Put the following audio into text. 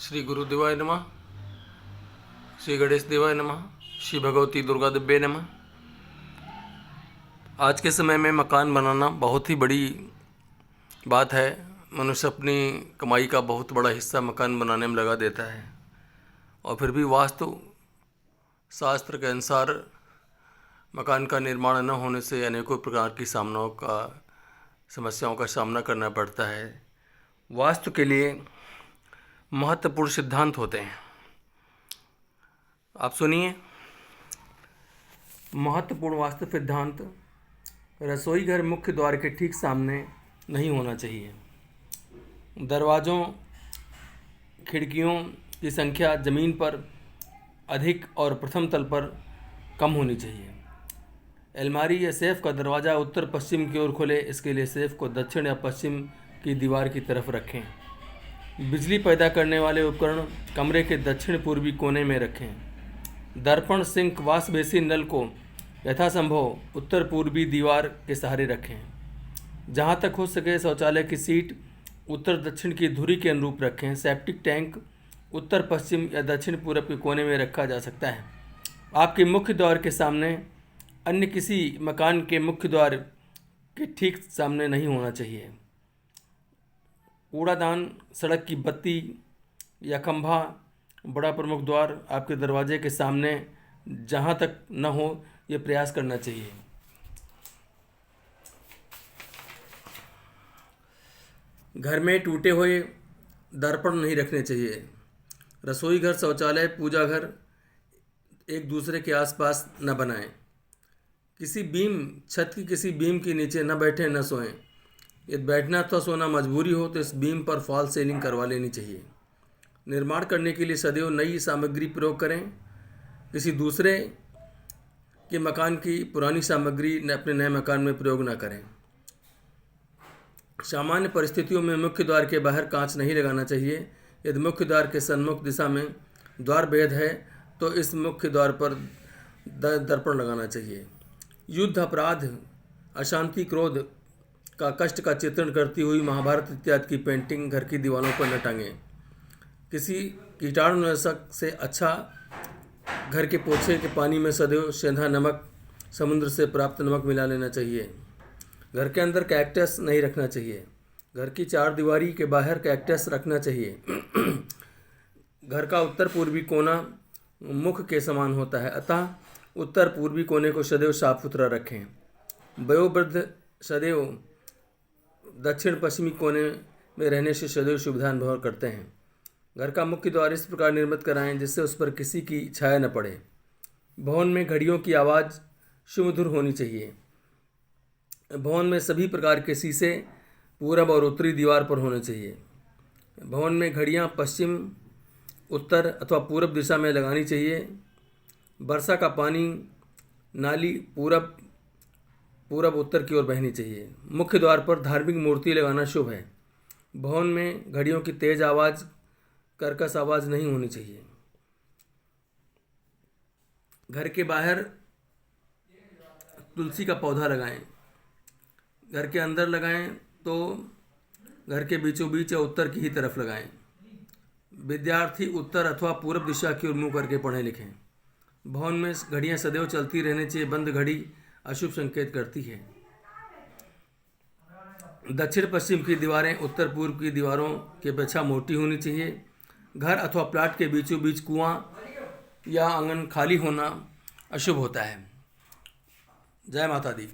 श्री गुरुदेवाय नमः। श्री गणेश देवाय नमः। श्री भगवती दुर्गा दिव्ये नमः। आज के समय में मकान बनाना बहुत ही बड़ी बात है। मनुष्य अपनी कमाई का बहुत बड़ा हिस्सा मकान बनाने में लगा देता है और फिर भी वास्तु शास्त्र के अनुसार मकान का निर्माण न होने से अनेकों प्रकार की समस्याओं का सामना करना पड़ता है। वास्तु के लिए महत्वपूर्ण सिद्धांत होते हैं। आप सुनिए। महत्वपूर्ण वास्तु सिद्धांत: रसोई घर मुख्य द्वार के ठीक सामने नहीं होना चाहिए। दरवाज़ों खिड़कियों की संख्या ज़मीन पर अधिक और प्रथम तल पर कम होनी चाहिए। अलमारी या सेफ का दरवाज़ा उत्तर पश्चिम की ओर खुले, इसके लिए सेफ को दक्षिण या पश्चिम की दीवार की तरफ रखें। बिजली पैदा करने वाले उपकरण कमरे के दक्षिण पूर्वी कोने में रखें। दर्पण, सिंक, वाश बेसिन, नल को यथासंभव उत्तर पूर्वी दीवार के सहारे रखें। जहाँ तक हो सके शौचालय की सीट उत्तर दक्षिण की धुरी के अनुरूप रखें। सेप्टिक टैंक उत्तर पश्चिम या दक्षिण पूर्व के कोने में रखा जा सकता है। आपके मुख्य द्वार के सामने अन्य किसी मकान के मुख्य द्वार के ठीक सामने नहीं होना चाहिए। कूड़ादान, सड़क की बत्ती या खंभा, बड़ा प्रमुख द्वार आपके दरवाजे के सामने जहाँ तक न हो ये प्रयास करना चाहिए। घर में टूटे हुए दर्पण नहीं रखने चाहिए। रसोई घर, शौचालय, पूजा घर एक दूसरे के आसपास न बनाएं। छत की किसी बीम के नीचे न बैठें, न सोएं। यदि बैठना अथवा सोना मजबूरी हो तो इस बीम पर फॉल सीलिंग करवा लेनी चाहिए। निर्माण करने के लिए सदैव नई सामग्री प्रयोग करें। किसी दूसरे के मकान की पुरानी सामग्री अपने नए मकान में प्रयोग न करें। सामान्य परिस्थितियों में मुख्य द्वार के बाहर कांच नहीं लगाना चाहिए। यदि मुख्य द्वार के सन्मुख दिशा में द्वार भेद है तो इस मुख्य द्वार पर दर्पण लगाना चाहिए। युद्ध, अपराध, अशांति, क्रोध का कष्ट का चित्रण करती हुई महाभारत इत्यादि की पेंटिंग घर की दीवारों पर न टांगें। किसी कीटाणुनाशक से अच्छा घर के पोछे के पानी में सदैव सेंधा नमक, समुद्र से प्राप्त नमक मिला लेना चाहिए। घर के अंदर कैक्टस नहीं रखना चाहिए। घर की चार दीवारी के बाहर कैक्टस रखना चाहिए। घर का उत्तर पूर्वी कोना मुख के समान होता है, अतः उत्तर पूर्वी कोने को सदैव साफ सुथरा रखें। वयोवृद्ध सदैव दक्षिण पश्चिमी कोने में रहने से सदैव सुविधा अनुभव करते हैं। घर का मुख्य द्वार इस प्रकार निर्मित कराएं जिससे उस पर किसी की छाया न पड़े। भवन में घड़ियों की आवाज़ सुमधुर होनी चाहिए। भवन में सभी प्रकार के शीशे पूरब और उत्तरी दीवार पर होने चाहिए। भवन में घड़ियां पश्चिम, उत्तर अथवा पूरब दिशा में लगानी चाहिए। वर्षा का पानी नाली पूरब उत्तर की ओर बहनी चाहिए। मुख्य द्वार पर धार्मिक मूर्ति लगाना शुभ है। भवन में घड़ियों की तेज आवाज़, कर्कश आवाज़ नहीं होनी चाहिए। घर के बाहर तुलसी का पौधा लगाएं। घर के अंदर लगाएं तो घर के बीचों बीच या उत्तर की ही तरफ लगाएं। विद्यार्थी उत्तर अथवा पूर्व दिशा की ओर मुँह करके पढ़ें लिखें। भवन में घड़ियां सदैव चलती रहनी चाहिए। बंद घड़ी अशुभ संकेत करती है। दक्षिण पश्चिम की दीवारें उत्तर पूर्व की दीवारों की अपेक्षा मोटी होनी चाहिए। घर अथवा प्लाट के बीचों बीच कुआं या आंगन खाली होना अशुभ होता है। जय माता दी।